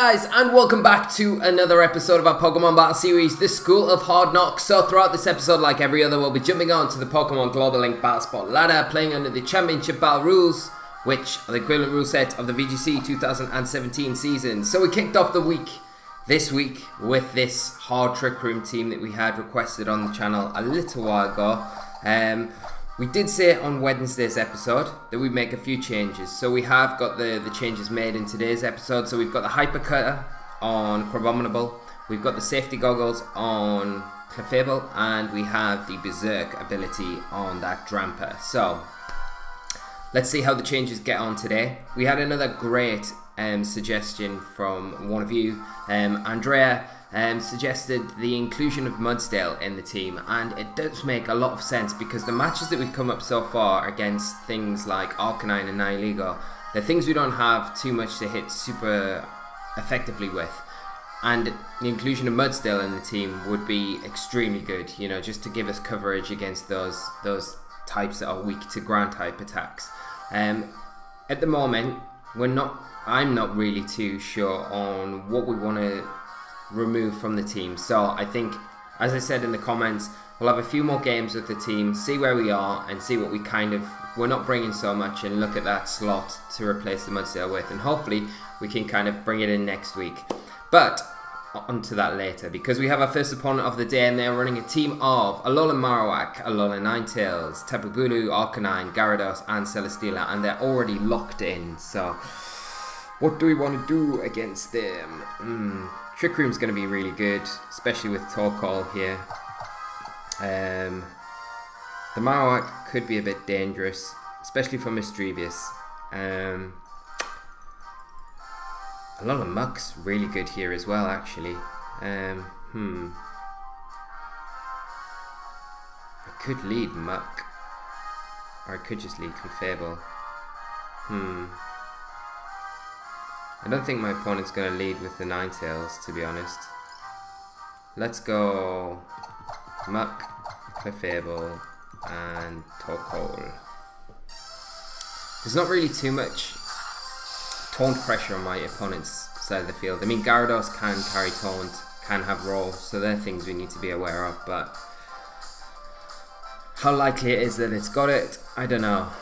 guys, and welcome back to another episode of our Pokemon Battle Series, the School of Hard Knocks. So throughout this episode, like every other, we'll be jumping on to the Pokemon Global Link Battle Spot ladder, playing under the Championship Battle rules, which are the equivalent rule set of the VGC 2017 season. So we kicked off the week this week with this hard Trick Room team that we had requested on the channel a little while ago. We did say on Wednesday's episode that we'd make a few changes. So we have got the changes made in today's episode. So we've got the Hyper Cutter on Crabominable, we've got the Safety Goggles on Clefable, and we have the Berserk ability on that Dramper. So let's see how the changes get on today. We had another great suggestion from one of you. Andrea suggested the inclusion of Mudsdale in the team, and it does make a lot of sense because the matches that we've come up so far against things like Arcanine and Nihilego, they're things we don't have too much to hit super effectively with, and the inclusion of Mudsdale in the team would be extremely good, you know, just to give us coverage against those types that are weak to ground type attacks. At the moment, I'm not really too sure on what we want to remove from the team. So I think, as I said in the comments, we'll have a few more games with the team, see where we are and see what we're not bringing so much, and look at that slot to replace the Mudsdale with, and hopefully we can kind of bring it in next week. But onto that later, because we have our first opponent of the day, and they're running a team of Alolan Marowak, Alolan Ninetales, Tapu Bulu, Arcanine, Gyarados and Celesteela, and they're already locked in. So what do we want to do against them? Trick Room's going to be really good, especially with Torkoal here. The Marowak could be a bit dangerous, especially for Misdreavus. A lot of Muck's really good here as well, actually. I could lead Muck, or I could just lead Clefable. I don't think my opponent's going to lead with the Ninetales, to be honest. Let's go Muck, Clefable, and Torkoal. There's not really too much taunt pressure on my opponent's side of the field. I mean, Gyarados can carry taunt, can have roll, so they're things we need to be aware of, but how likely it is that it's got it, I don't know.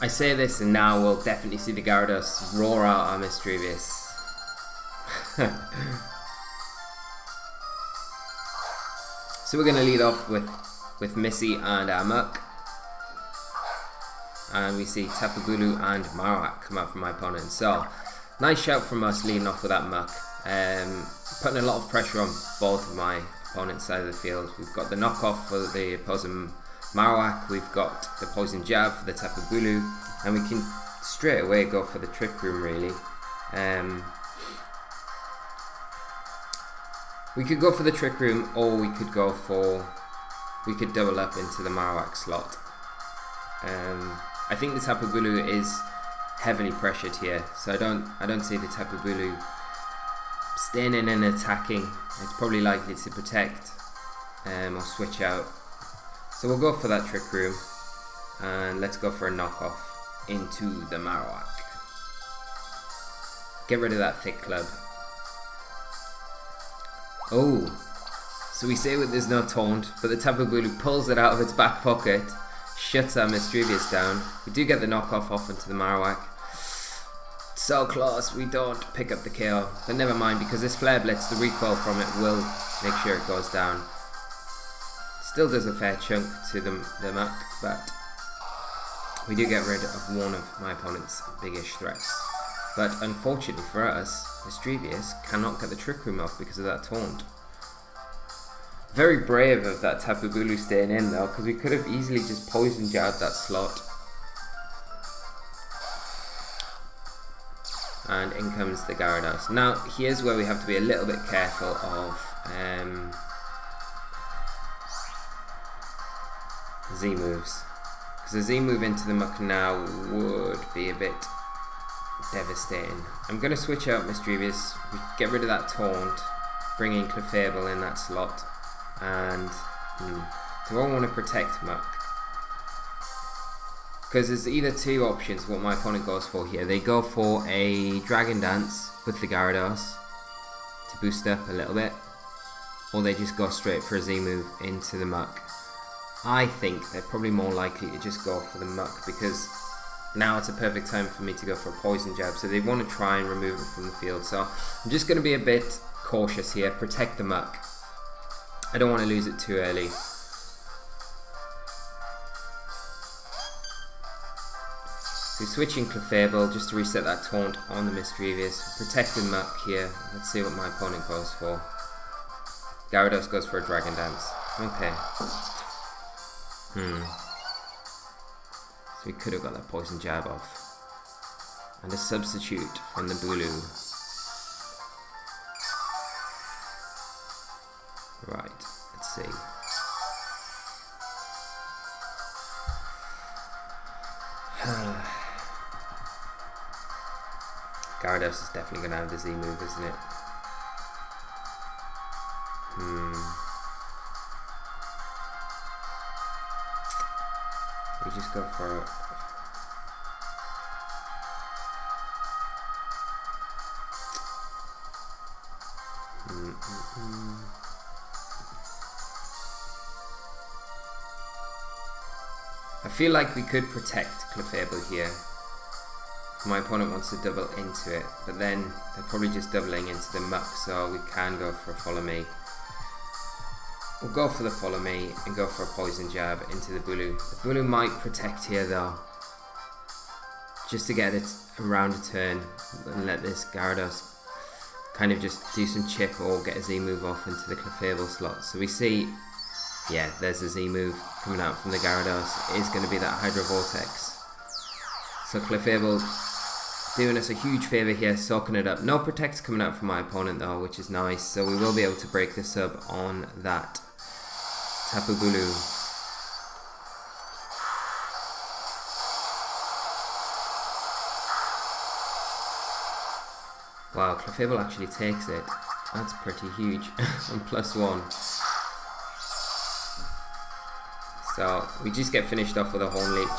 I say this and now we'll definitely see the Gyarados roar out our Misdreavus. So we're going to lead off with Missy and our Muck. And we see Tapu Bulu and Marowak come out from my opponent. So, nice shout from us leading off with that Muck. Putting a lot of pressure on both of my opponent's side of the field. We've got the knockoff for the opposing Marowak, we've got the Poison Jab for the Tapu Bulu, and we can straight away go for the Trick Room, really. We could go for the Trick Room, or we could double up into the Marowak slot. I think the Tapu Bulu is heavily pressured here, so I don't see the Tapu Bulu staying in and attacking. It's probably likely to protect or switch out. So we'll go for that Trick Room, and let's go for a knockoff into the Marowak. Get rid of that Thick Club. Oh, so we say there's no taunt, but the Tapu Bulu pulls it out of its back pocket, shuts our Misdreavus down. We do get the knockoff off into the Marowak. So close, we don't pick up the KO, but never mind, because this Flare Blitz, the recoil from it will make sure it goes down. Still does a fair chunk to the Muck, but we do get rid of one of my opponent's biggish threats. But unfortunately for us, Misdreavus cannot get the Trick Room off because of that taunt. Very brave of that Tapu Bulu staying in though, because we could have easily just Poison Jabbed that slot. And in comes the Gyarados. Now here's where we have to be a little bit careful of Z moves, because a Z move into the Muck now would be a bit devastating. I'm going to switch out Misdreavus, get rid of that taunt, bring in Clefable in that slot, and do I want to protect Muck? Because there's either two options what my opponent goes for here. They go for a Dragon Dance with the Gyarados, boost up a little bit, or they just go straight for a Z move into the muck. I think they're probably more likely to just go for the muck, because now it's a perfect time for me to go for a poison jab, so they want to try and remove it from the field. So I'm just going to be a bit cautious here, protect the muck. I don't want to lose it too early. So switching Clefable just to reset that taunt on the Mischievous, protecting muck here. Let's see what my opponent goes for. Gyarados goes for a Dragon Dance. Okay. So we could have got that poison jab off. And a substitute from the Bulu. Right, let's see. Gyarados is definitely going to have the Z move, isn't it? We just go for it. I feel like we could protect Clefable here. My opponent wants to double into it, but then they're probably just doubling into the muck, so we can go for a follow me. We'll go for the follow me and go for a poison jab into the Bulu. The Bulu might protect here though, just to get it around a turn and let this Gyarados kind of just do some chip or get a Z move off into the Clefable slot. So we see, yeah, there's a Z move coming out from the Gyarados. It is going to be that Hydro Vortex. So Clefable doing us a huge favour here, soaking it up. No protects coming out from my opponent though, which is nice. So we will be able to break the sub on that Tapu Bulu. Wow, Clefable actually takes it. That's pretty huge. On +1. So we just get finished off with a Horn Leech.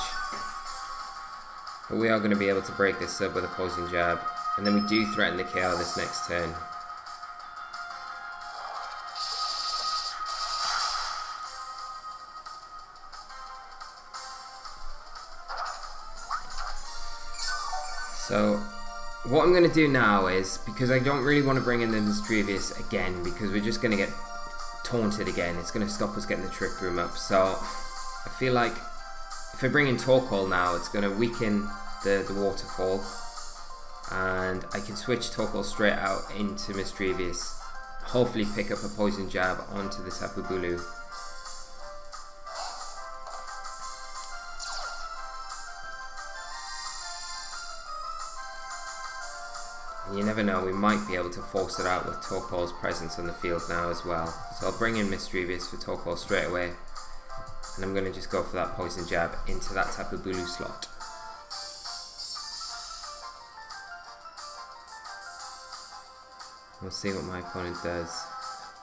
But we are going to be able to break this sub with a poison jab. And then we do threaten the KO this next turn. So what I'm going to do now is, because I don't really want to bring in the Mischievous again, because we're just going to get taunted again. It's going to stop us getting the Trick Room up. So I feel like if I bring in Torkoal now, it's going to weaken the waterfall, and I can switch Torkoal straight out into Mischievous, hopefully pick up a poison jab onto the Tapu Bulu. And you never know, we might be able to force it out with Torkoal's presence on the field now as well. So I'll bring in Mischievous for Torkoal straight away, and I'm going to just go for that poison jab into that Tapu Bulu slot. We'll see what my opponent does.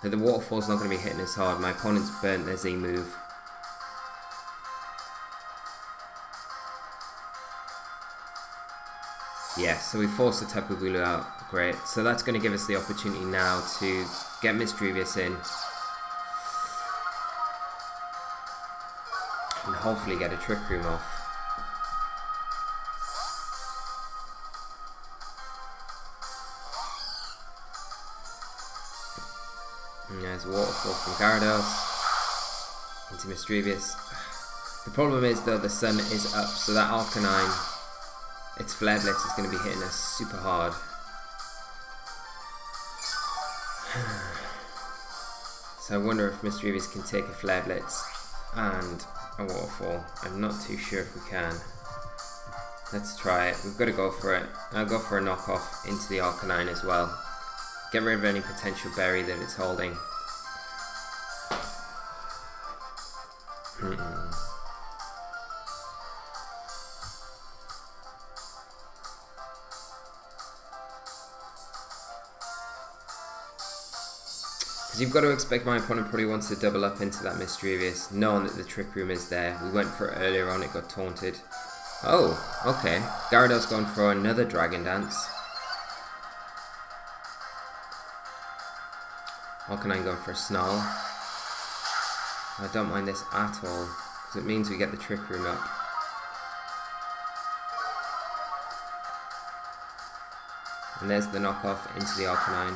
Now, the waterfall's not going to be hitting as hard. My opponent's burnt their Z move. Yeah, so we forced the Tapu Bulu out. Great. So that's going to give us the opportunity now to get Mischievous in. And hopefully get a Trick Room off. And there's a waterfall from Gyarados into Mischievous. The problem is though, the sun is up, so that Arcanine, its Flare Blitz is going to be hitting us super hard. So I wonder if Mischievous can take a Flare Blitz and a waterfall. I'm not too sure if we can. Let's try it. We've got to go for it. I'll go for a knockoff into the Arcanine as well. Get rid of any potential berry that it's holding. Because you've got to expect my opponent probably wants to double up into that Mischievous, knowing that the Trick Room is there. We went for it earlier on, it got taunted. Oh, okay. Gyarados gone for another Dragon Dance. Arcanine going for a Snarl. I don't mind this at all, because it means we get the Trick Room up. And there's the knockoff into the Arcanine.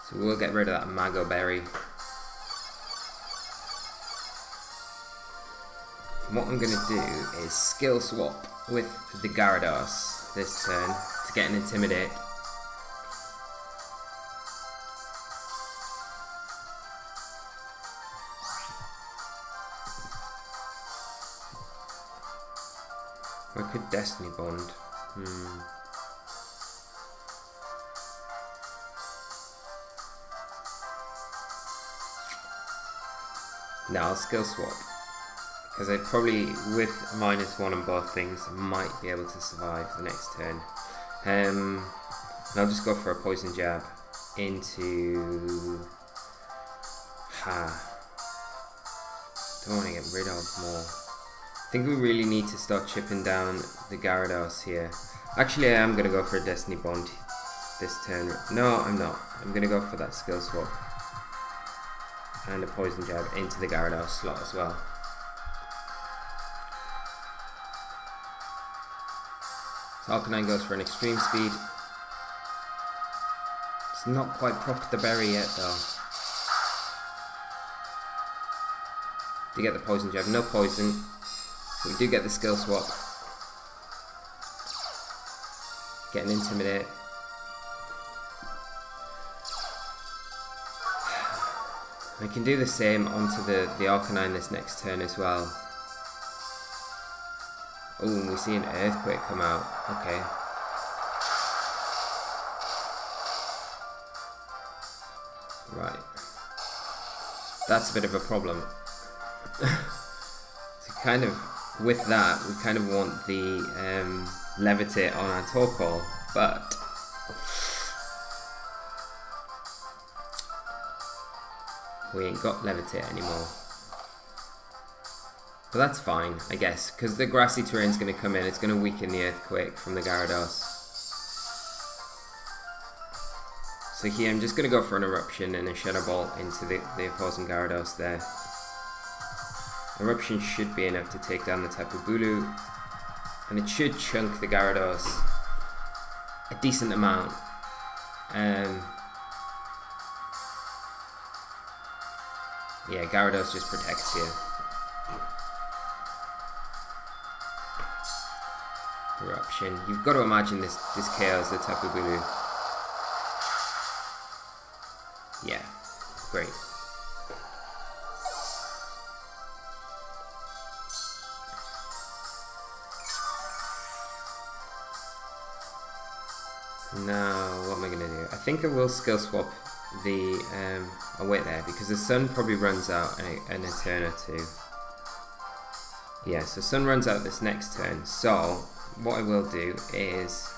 So we'll get rid of that Mago Berry. And what I'm going to do is skill swap with the Gyarados this turn to get an Intimidate. Or I could Destiny Bond. No, I'll skill swap. Because I probably, with -1 on both things, might be able to survive the next turn. And I'll just go for a Poison Jab into... Don't want to get rid of more. I think we really need to start chipping down the Gyarados here. Actually, I am going to go for a Destiny Bond this turn. No, I'm not. I'm going to go for that skill swap. And a Poison Jab into the Gyarados slot as well. So Arcanine goes for an Extreme Speed. It's not quite proc the berry yet though. Do get the Poison Jab, no poison. We do get the skill swap. Get an Intimidate. I can do the same onto the Arcanine this next turn as well. Oh, we see an Earthquake come out. Okay. Right. That's a bit of a problem. So kind of, with that, we kind of want the Levitate on our Torkoal, but we ain't got Levitate anymore. But that's fine, I guess, because the grassy terrain's going to come in. It's going to weaken the Earthquake from the Gyarados. So here I'm just going to go for an Eruption and a Shadow Ball into the opposing Gyarados there. Eruption should be enough to take down the Tapu Bulu, and it should chunk the Gyarados a decent amount. Yeah, Gyarados just protects you. Eruption. You've got to imagine this KOs the Tapu Bulu. Yeah, great. Now, what am I going to do? I think I will skill swap the... I'll wait there, because the Sun probably runs out in a turn or two. Yeah, so Sun runs out this next turn, so what I will do is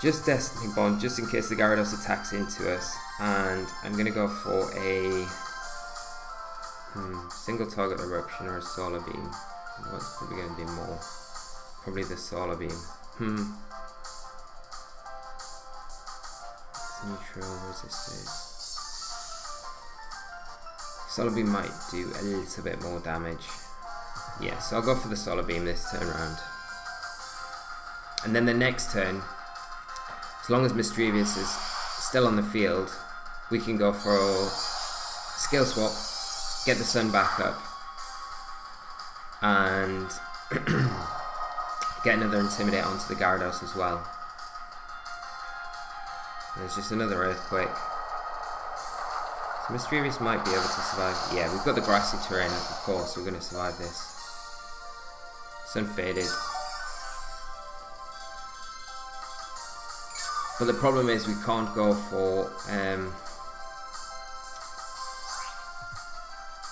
just Destiny Bond, just in case the Gyarados attacks into us, and I'm going to go for a single target Eruption or a Solar Beam. What's probably going to do more? Probably the Solar Beam. It's neutral resisted. Solar Beam might do a little bit more damage. Yeah, so I'll go for the Solar Beam this turn round. And then the next turn, as long as Mischievous is still on the field, we can go for a skill swap, get the Sun back up, and get another Intimidate onto the Gyarados as well. There's just another Earthquake. So Mischievous might be able to survive. Yeah, we've got the grassy terrain up, of course, so we're going to survive this. Sun faded. But the problem is we can't go for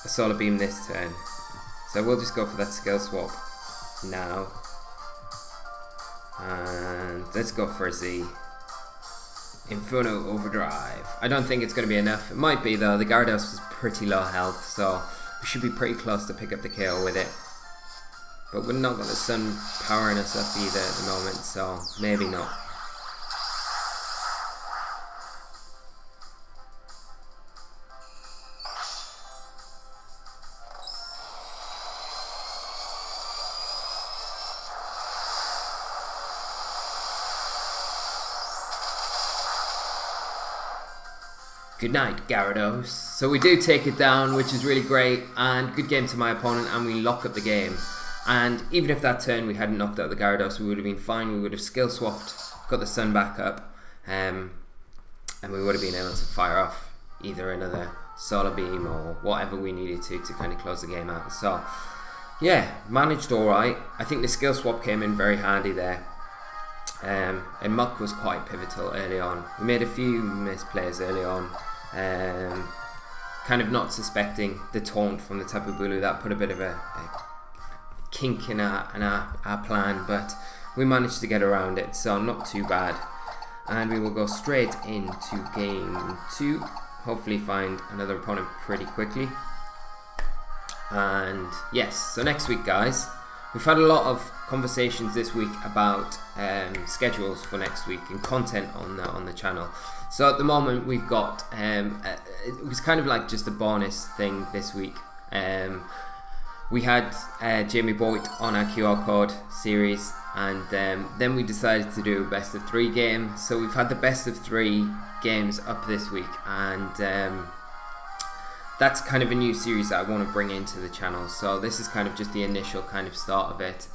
a Solar Beam this turn. So we'll just go for that skill swap now. And let's go for a Z. Inferno Overdrive. I don't think it's going to be enough. It might be though. The Gyarados is pretty low health, so we should be pretty close to pick up the KO with it. But we're not got the Sun powering us up either at the moment, so maybe not. Good night, Gyarados. So we do take it down, which is really great, and good game to my opponent, and we lock up the game. And even if that turn we hadn't knocked out the Gyarados, we would have been fine. We would have skill swapped, got the sun back up, and we would have been able to fire off either another solar beam or whatever we needed to kind of close the game out. So yeah, managed alright. I think the skill swap came in very handy there. And Muck was quite pivotal early on. We made a few misplays early on, kind of not suspecting the taunt from the Tapu Bulu. That put a bit of a kink in our plan, but we managed to get around it, so not too bad. And we will go straight into game 2. Hopefully find another opponent pretty quickly. And yes, so next week, guys, we've had a lot of conversations this week about schedules for next week and content on the channel. So at the moment we've got it was kind of like just a bonus thing this week. We had Jamie Boyd on our QR code series, and then we decided to do a best of 3 game. So we've had the best of 3 games up this week, and that's kind of a new series that I want to bring into the channel. So this is kind of just the initial kind of start of it.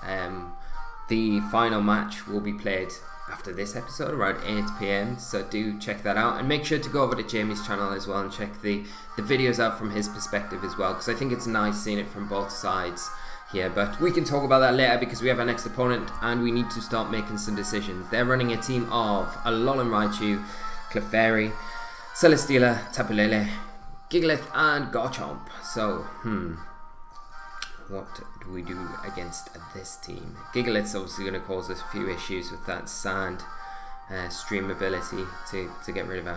The final match will be played after this episode around 8 PM, so do check that out, and make sure to go over to Jamie's channel as well and check the videos out from his perspective as well, because I think it's nice seeing it from both sides here. But we can talk about that later, because we have our next opponent and we need to start making some decisions. They're running a team of Alolan Raichu, Clefairy, Celesteela, Tapu Lele, Gigalith and Garchomp. So, what do we do against this team? Gigalith's obviously going to cause us a few issues with that sand stream ability to get rid of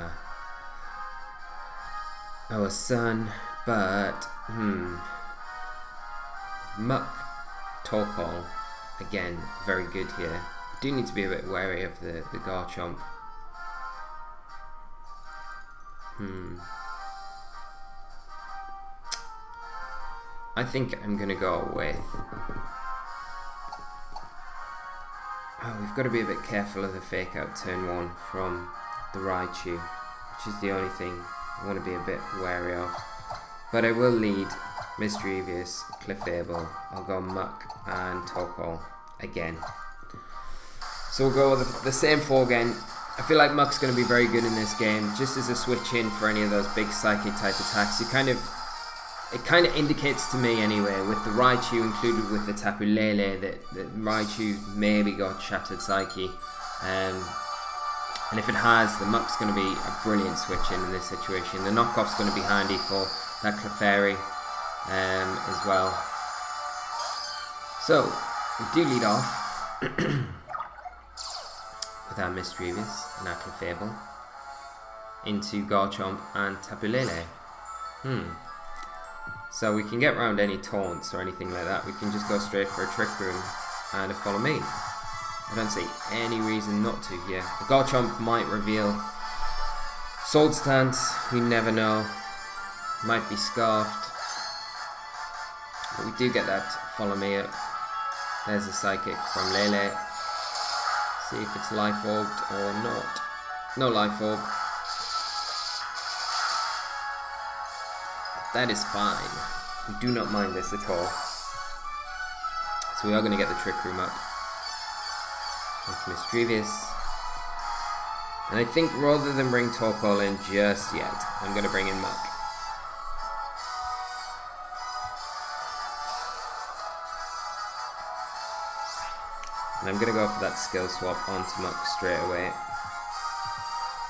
our sun, but Muck, Torkoal, again, very good here. Do need to be a bit wary of the Garchomp. I think I'm going to go with... Oh, we've got to be a bit careful of the fake out turn 1 from the Raichu, which is the only thing I want to be a bit wary of. But I will lead Mischievous, Clefable. I'll go Muck and Torkoal again. So we'll go with the same 4 again. I feel like Muck's going to be very good in this game, just as a switch in for any of those big psychic type attacks. It kind of indicates to me anyway, with the Raichu included with the Tapu Lele, that Raichu maybe got Shattered Psyche. And if it has, the Muck's going to be a brilliant switch in this situation. The knockoff's going to be handy for that Clefairy as well. So, we do lead off with our Mischievous and our Clefable into Garchomp and Tapu Lele. So we can get around any taunts or anything like that. We can just go straight for a Trick Room and a Follow Me. I don't see any reason not to here. The Garchomp might reveal Sword Stance, you never know. Might be Scarfed. But we do get that Follow Me up. There's a Psychic from Lele. See if it's Life Orbed or not. No Life Orb. That is fine. We do not mind this at all. So we are going to get the Trick Room up with Mischievous. And I think rather than bring Torkoal in just yet, I'm going to bring in Muck. And I'm going to go for that skill swap onto Muck straight away.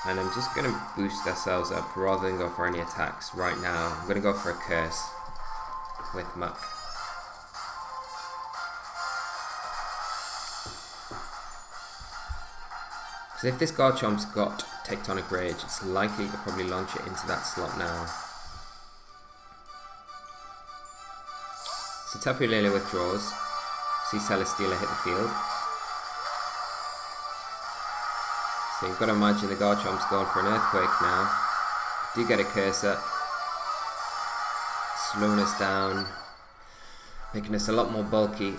And I'm just going to boost ourselves up rather than go for any attacks right now. I'm going to go for a Curse with Muck. So if this Garchomp's got Tectonic Rage, it's likely to probably launch it into that slot now. So Tapu Lele withdraws. See Celesteela hit the field. So you've got to imagine the Garchomp's going for an Earthquake now. Do get a Curse up. Slowing us down. Making us a lot more bulky.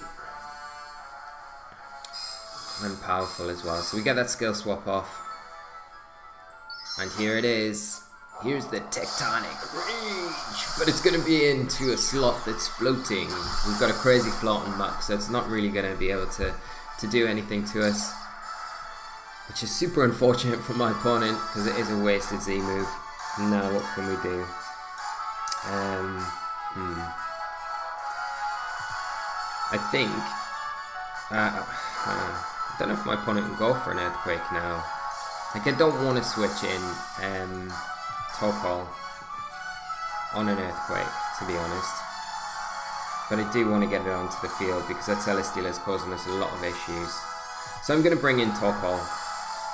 And powerful as well. So we get that skill swap off. And here it is. Here's the tectonic rage, but it's going to be into a slot that's floating. We've got a crazy floating muck, so it's not really going to be able to do anything to us, which is super unfortunate for my opponent because it is a wasted Z move. Now what can we do? I think I don't know if my opponent can go for an earthquake now. Like, I don't want to switch in Topol on an earthquake, to be honest, but I do want to get it onto the field because that Celesteela is causing us a lot of issues. So I'm going to bring in Topol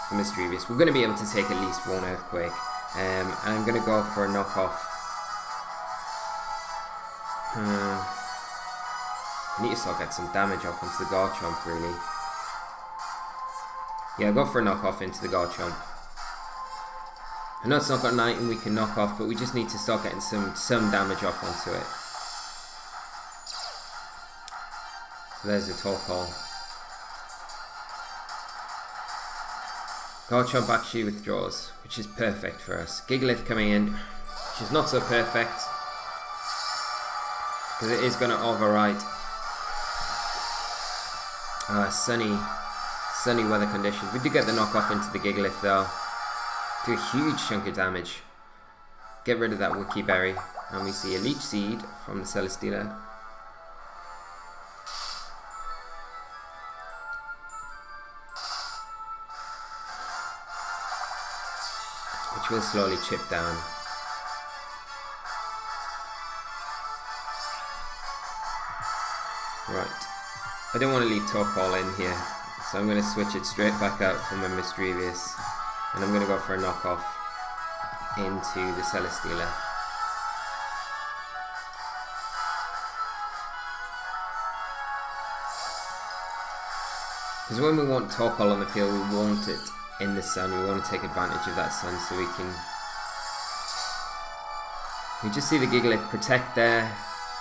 for Mischievous. We're going to be able to take at least one earthquake, and I'm going to go for a knockoff. I need to start get some damage off into the Garchomp, really. Yeah, I'll go for a knockoff into the Garchomp. I know it's not got an item we can knock off, but we just need to start getting some damage off onto it. So there's the Torkoal. Garchomp actually withdraws, which is perfect for us. Gigalith coming in, which is not so perfect, because it is going to overwrite. Sunny weather conditions. We do get the knockoff into the Gigalith though. Do a huge chunk of damage. Get rid of that Wiki Berry, and we see a Leech Seed from the Celesteela. Which will slowly chip down. Right. I don't want to leave Torkoal in here, so I'm going to switch it straight back out from a Mischievous, and I'm going to go for a knockoff into the Celesteela. Because when we want Torkoal on the field, we want it in the sun. We want to take advantage of that sun so we can... We just see the Gigalith protect there,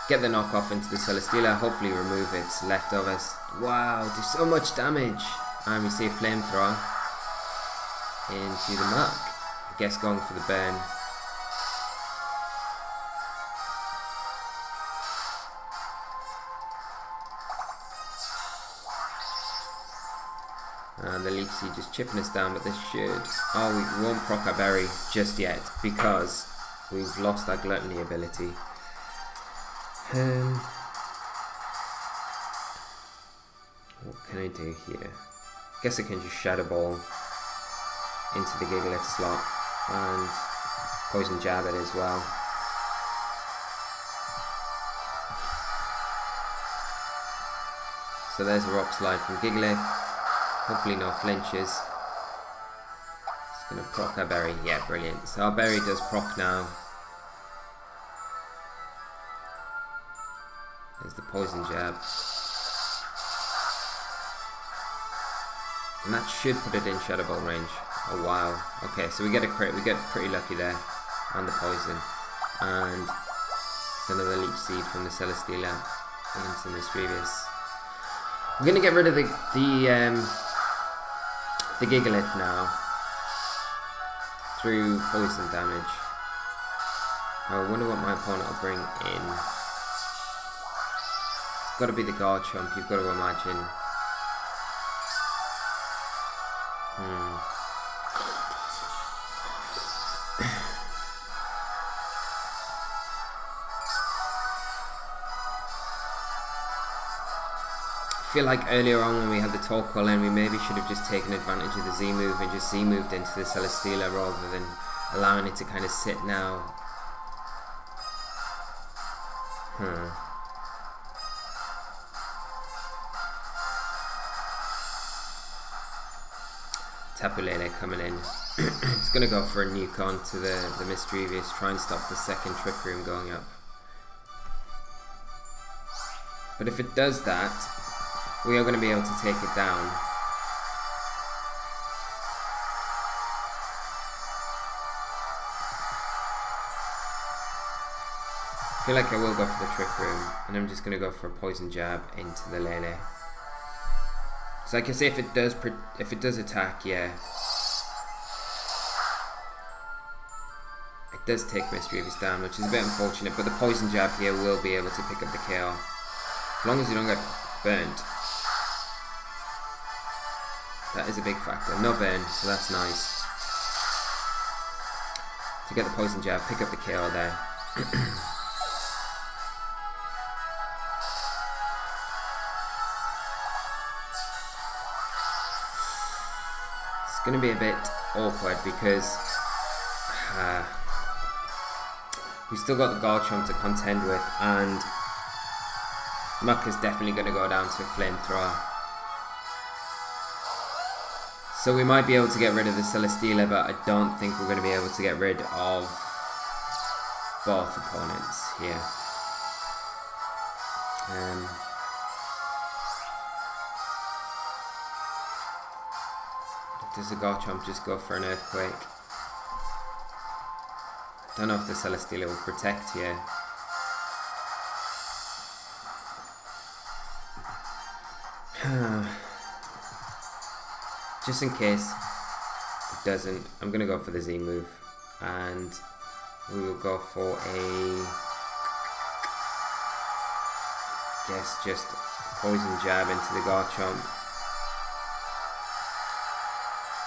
get the knockoff into the Celesteela, hopefully remove its leftovers. Wow, do so much damage. And we see a flamethrower into the muck. I guess going for the burn. And the Leech Seed just chipping us down, but this should... Oh, we won't proc our berry just yet because we've lost our gluttony ability. What can I do here? Guess I can just Shadow Ball into the Gigalith slot and Poison Jab it as well. So there's a Rock Slide from Gigalith. Hopefully no flinches. It's going to proc our berry. Yeah, brilliant. So our berry does proc now. There's the Poison Jab. And that should put it in Shadow Ball range. Oh wow. Okay, so we get a crit. We get pretty lucky there. And the Poison. And it's another Leech Seed from the Celesteela into Mischievous. We're going to get rid of the Gigalith now. Through poison damage. I wonder what my opponent will bring in. Got to be the Garchomp, you've got to imagine. I feel like earlier on when we had the Torkoal in, we maybe should have just taken advantage of the Z move and just Z moved into the Celesteela rather than allowing it to kind of sit now. Tapu Lele coming in. It's going to go for a nuke on to the Mischievous, try and stop the second Trick Room going up. But if it does that, we are going to be able to take it down. I feel like I will go for the Trick Room, and I'm just going to go for a Poison Jab into the Lele. So I can say if it does attack, yeah. I does take Mischievous down, which is a bit unfortunate, but the poison jab here will be able to pick up the KO. As long as you don't get burnt. That is a big factor. No burn, so that's nice. To get the poison jab, pick up the KO there. It's going to be a bit awkward because we've still got the Garchomp to contend with, and Muck is definitely going to go down to a flamethrower. So we might be able to get rid of the Celesteela, but I don't think we're going to be able to get rid of both opponents here. Does the Garchomp just go for an Earthquake? I don't know if the Celesteela will protect here. Just in case it doesn't, I'm going to go for the Z move, and we will go for a, guess just poison jab into the Garchomp.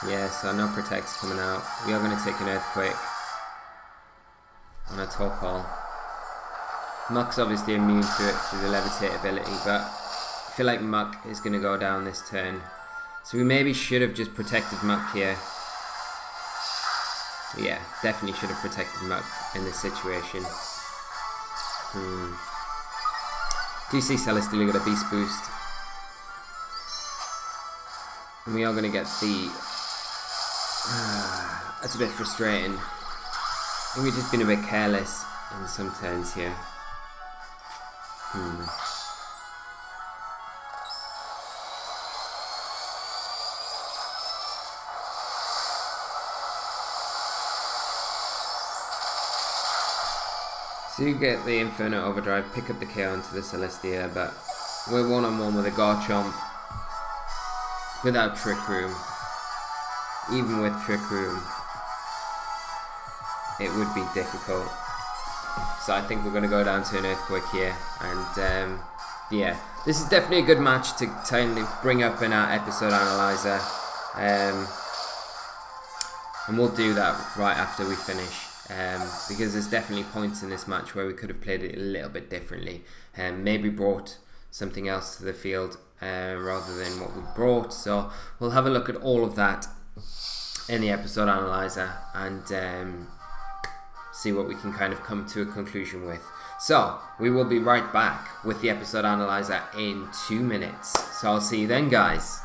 Yeah, so no protects coming out. We are going to take an Earthquake on a Torkoal. Muck's obviously immune to it through the Levitate ability, but I feel like Muck is going to go down this turn. So we maybe should have just protected Muck here. Yeah, definitely should have protected Muck in this situation. Do you see Celesteela got a Beast Boost? And we are going to get the... that's a bit frustrating. I think we've just been a bit careless in some turns here. So you get the Inferno Overdrive, pick up the KO onto the Celestia, but we're one-on-one with a Garchomp without Trick Room. Even with Trick Room, it would be difficult. So I think we're going to go down to an Earthquake here, and yeah, this is definitely a good match to kind of bring up in our episode analyzer, and we'll do that right after we finish. Because there's definitely points in this match where we could have played it a little bit differently, and maybe brought something else to the field rather than what we brought. So we'll have a look at all of that in the episode analyzer and see what we can kind of come to a conclusion with. So we will be right back with the episode analyzer in 2 minutes. So I'll see you then, guys.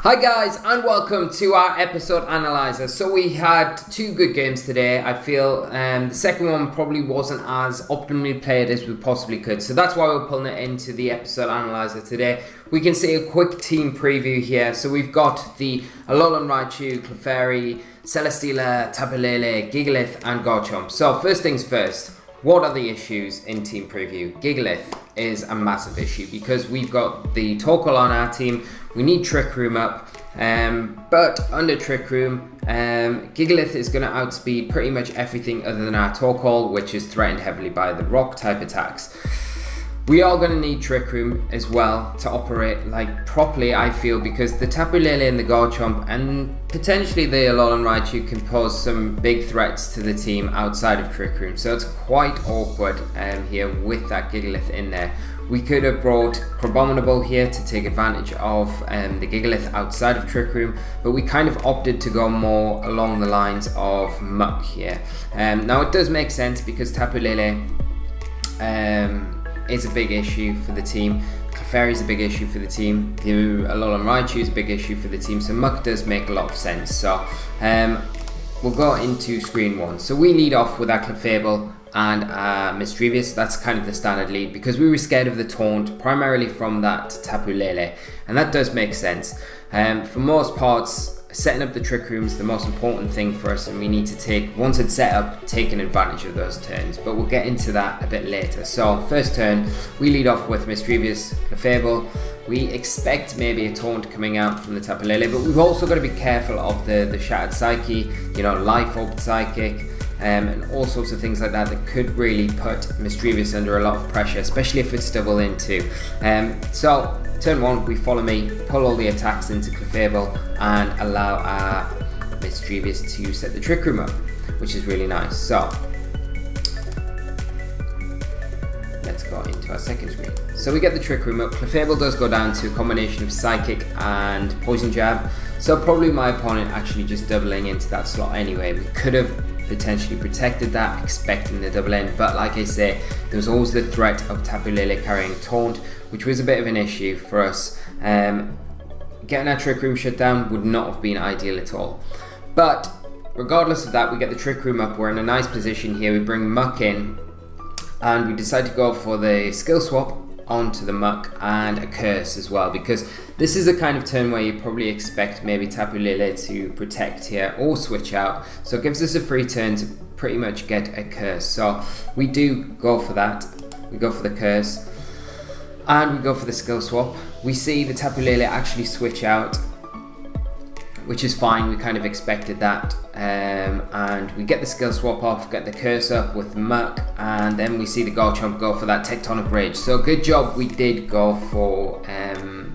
Hi guys, and welcome to our episode analyzer. So we had 2 good games today. I feel the second one probably wasn't as optimally played as we possibly could, so that's why we're pulling it into the episode analyzer today. We can see a quick team preview here. So we've got the Alolan Raichu, Clefairy, Celesteela, Tapu Lele, Gigalith and Garchomp. So first things first, what are the issues in team preview? Gigalith is a massive issue because we've got the Torkoal on our team. We need Trick Room up, but under Trick Room, Gigalith is going to outspeed pretty much everything other than our Torkoal, which is threatened heavily by the rock type attacks. We are going to need Trick Room as well to operate like properly, I feel, because the Tapu Lele and the Garchomp and potentially the Alolan Raichu can pose some big threats to the team outside of Trick Room. So it's quite awkward here with that Gigalith in there. We could have brought Crabominable here to take advantage of the Gigalith outside of Trick Room, but we kind of opted to go more along the lines of Muck here. Now it does make sense because Tapu Lele is a big issue for the team. Clefairy is a big issue for the team. The Alolan Raichu is a big issue for the team. So Muck does make a lot of sense. So we'll go into screen 1. So we lead off with our Clefable and Mischievous. That's kind of the standard lead because we were scared of the taunt primarily from that Tapu Lele, and that does make sense. For most parts, setting up the Trick Room is the most important thing for us, and we need to take, once it's set up, taking advantage of those turns, but we'll get into that a bit later. So first turn, we lead off with Mischievous, Clefable. We expect maybe a taunt coming out from the Tapu Lele, but we've also got to be careful of the Shattered Psyche, you know, Life Orb Psychic. and all sorts of things like that could really put Mischievous under a lot of pressure, especially if it's double into. So turn 1, we follow me, pull all the attacks into Clefable and allow our Mischievous to set the Trick Room up, which is really nice. So let's go into our second screen. So we get the Trick Room up. Clefable does go down to a combination of Psychic and Poison Jab, so probably my opponent actually just doubling into that slot anyway. We could have potentially protected that, expecting the double end, but like I say, there was always the threat of Tapu Lele carrying Taunt, which was a bit of an issue for us. Getting our Trick Room shut down would not have been ideal at all. But regardless of that, we get the Trick Room up. We're in a nice position here. We bring Muck in, and we decide to go for the skill swap onto the Muck and a Curse as well, because this is a kind of turn where you probably expect maybe Tapu Lele to protect here or switch out, so it gives us a free turn to pretty much get a Curse. So we do go for that. We go for the Curse and we go for the skill swap. We see the Tapu Lele actually switch out, which is fine. We kind of expected that, and we get the skill swap off, get the Curse up with Muck, and then we see the Garchomp go for that Tectonic Rage. So good job we did go for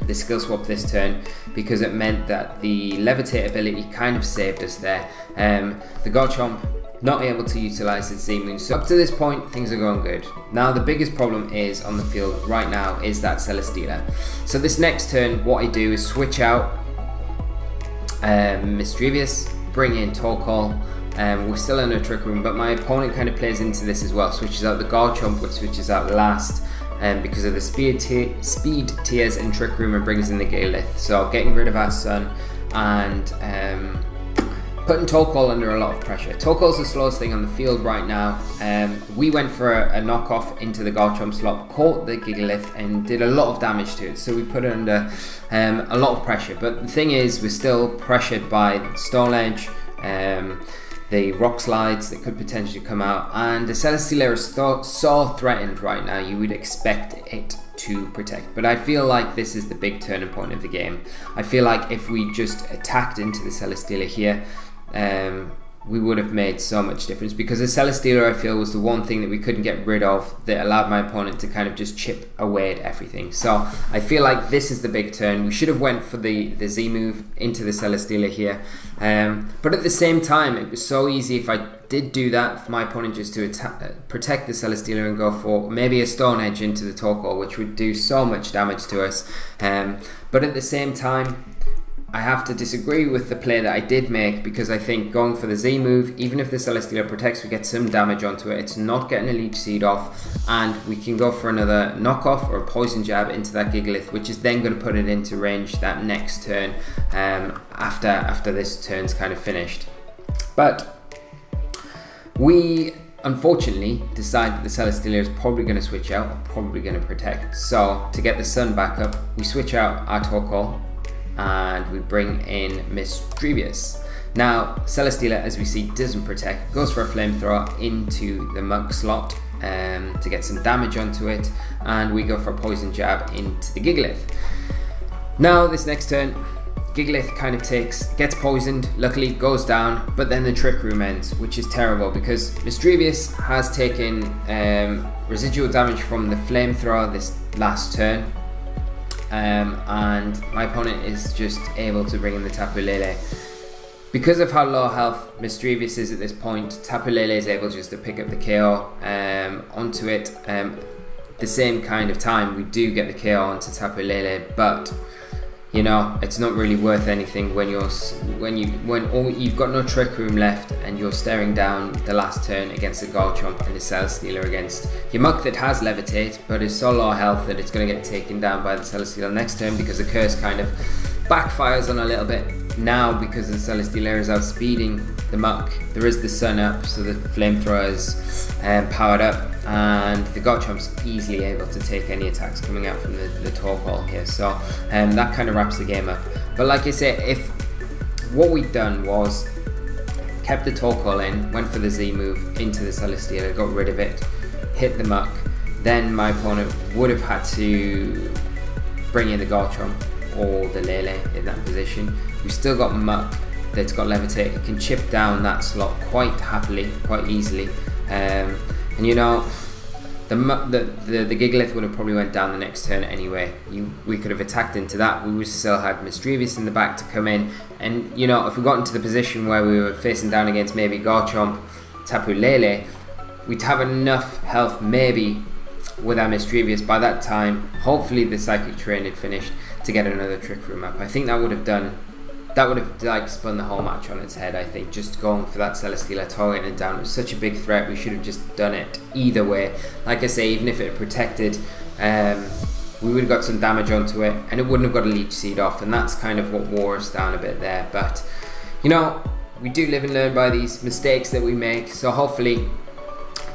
the skill swap this turn, because it meant that the Levitate ability kind of saved us there. The Garchomp not able to utilize its Z-Moon. So up to this point, things are going good. Now the biggest problem is on the field right now is that Celesteela. So this next turn, what I do is switch out Mischievous, bring in Torkoal. We're still in a Trick Room, but my opponent kind of plays into this as well, switches out the Garchomp, which switches out last because of the speed tiers in Trick Room, and brings in the Galith. So getting rid of our Sun and putting Torkoal under a lot of pressure. Torkoal's the slowest thing on the field right now. We went for a knockoff into the Garchomp slot, caught the Gigalith and did a lot of damage to it, so we put it under a lot of pressure. But the thing is, we're still pressured by Stone Edge, the Rock Slides that could potentially come out, and the Celesteela is so threatened right now, you would expect it to protect. But I feel like this is the big turning point of the game. I feel like if we just attacked into the Celesteela here, we would have made so much difference, because the Celesteela, I feel, was the one thing that we couldn't get rid of that allowed my opponent to kind of just chip away at everything. So I feel like this is the big turn. We should have went for the Z move into the Celesteela here, but at the same time, it was so easy if I did do that for my opponent just to protect the Celesteela and go for maybe a Stone Edge into the Torkoal, which would do so much damage to us. But at the same time, I have to disagree with the play that I did make, because I think going for the Z move, even if the Celesteela protects, we get some damage onto it. It's not getting a Leech Seed off, and we can go for another knockoff or a Poison Jab into that Gigalith, which is then going to put it into range that next turn after this turn's kind of finished. But we unfortunately decide that the Celesteela is probably going to switch out, or probably going to protect. So to get the Sun back up, we switch out our Torkoal and we bring in Mischievous. Now Celesteela, as we see, doesn't protect, goes for a Flamethrower into the Muck slot to get some damage onto it, and we go for a Poison Jab into the Gigalith. Now this next turn, Gigalith kind of gets poisoned, luckily goes down, but then the Trick Room ends, which is terrible because Mischievous has taken residual damage from the Flamethrower this last turn, and my opponent is just able to bring in the Tapu Lele. Because of how low health Mischievous is at this point, Tapu Lele is able just to pick up the KO onto it. The same kind of time we do get the KO onto Tapu Lele, but you know, it's not really worth anything when you've got no Trick Room left and you're staring down the last turn against a Garchomp and a Celesteela against your Muck that has Levitate but is so low health that it's going to get taken down by the Celesteela next turn, because the Curse kind of backfires on a little bit. Now, because the Celesteela is outspeeding the Muck, there is the Sun up, so the Flamethrower is powered up, and the Garchomp's easily able to take any attacks coming out from the Torkoal here. So that kind of wraps the game up. But like I said, if what we'd done was kept the Torkoal in, went for the Z move into the Celesteela, got rid of it, hit the Muck, then my opponent would have had to bring in the Garchomp or the Lele in that position. We've still got Muck that's got levitate, it can chip down that slot quite happily, quite easily. And you know, the Gigalith would have probably went down the next turn anyway. We could have attacked into that. We would still had Misdreavus in the back to come in, and you know, if we got into the position where we were facing down against maybe Garchomp, Tapu Lele, we'd have enough health maybe with our Misdreavus by that time. Hopefully the Psychic Terrain had finished to get another Trick Room up. I think that would have like spun the whole match on its head. I think just going for that Celesteela, targeting it down, it was such a big threat. We should have just done it either way. Like I say, even if it had protected, we would have got some damage onto it, and it wouldn't have got a Leech Seed off, and that's kind of what wore us down a bit there. But you know, we do live and learn by these mistakes that we make, so hopefully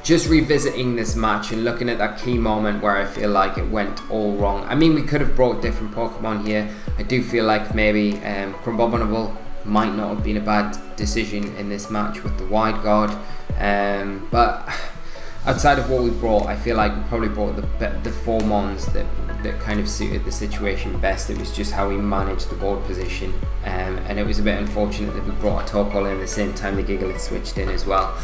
just revisiting this match and looking at that key moment where I feel like it went all wrong. I mean, we could have brought different Pokemon here. I do feel like maybe Crumbobble might not have been a bad decision in this match with the Wide Guard, but outside of what we brought, I feel like we probably brought the 4 Mons that kind of suited the situation best. It was just how we managed the board position, and it was a bit unfortunate that we brought a Torkoal in at the same time the Gigalith switched in as well.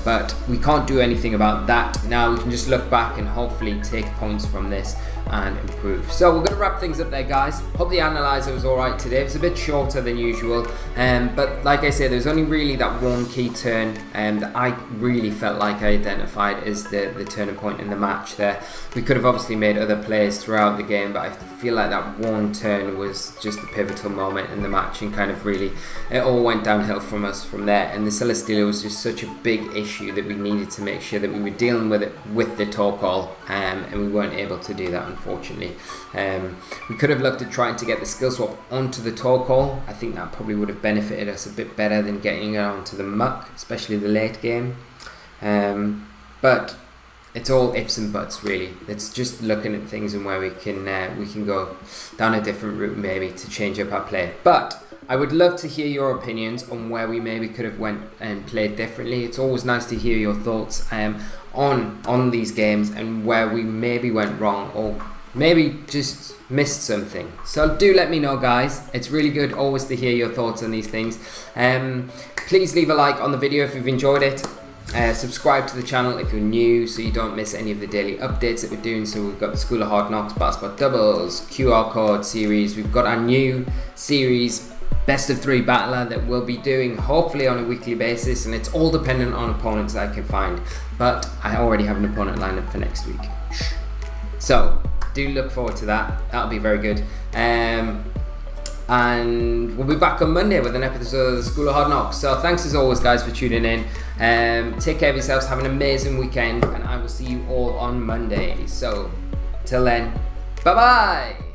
But we can't do anything about that now. We can just look back and hopefully take points from this and improve. So we're going to wrap things up there, guys. Hope the analyzer was alright today. It was a bit shorter than usual, but like I said, there's only really that one key turn that I really felt like I identified as the turning point in the match there. We could have obviously made other plays throughout the game, but I feel like that one turn was just the pivotal moment in the match, and kind of really it all went downhill from us from there. And the Celesteela was just such a big issue that we needed to make sure that we were dealing with it with the Torkoal, and we weren't able to do that, unfortunately. We could have looked at trying to get the skill swap onto the Torkoal. I think that probably would have benefited us a bit better than getting it onto the Muck, especially the late game. But it's all ifs and buts, really. It's just looking at things and where we can go down a different route maybe to change up our play. But I would love to hear your opinions on where we maybe could have went and played differently. It's always nice to hear your thoughts on these games and where we maybe went wrong or maybe just missed something. So do let me know, guys. It's really good always to hear your thoughts on these things. Please leave a like on the video if you've enjoyed it. Subscribe to the channel if you're new so you don't miss any of the daily updates that we're doing. So we've got the School of Hard Knocks, Basketball Doubles, QR Code series. We've got our new series, Best of 3 Battler, that we'll be doing hopefully on a weekly basis, and it's all dependent on opponents that I can find, but I already have an opponent lined up for next week. So do look forward to that. That'll be very good. And we'll be back on Monday with an episode of the School of Hard Knocks. So thanks as always, guys, for tuning in. Take care of yourselves, have an amazing weekend, and I will see you all on Monday. So till then, bye bye.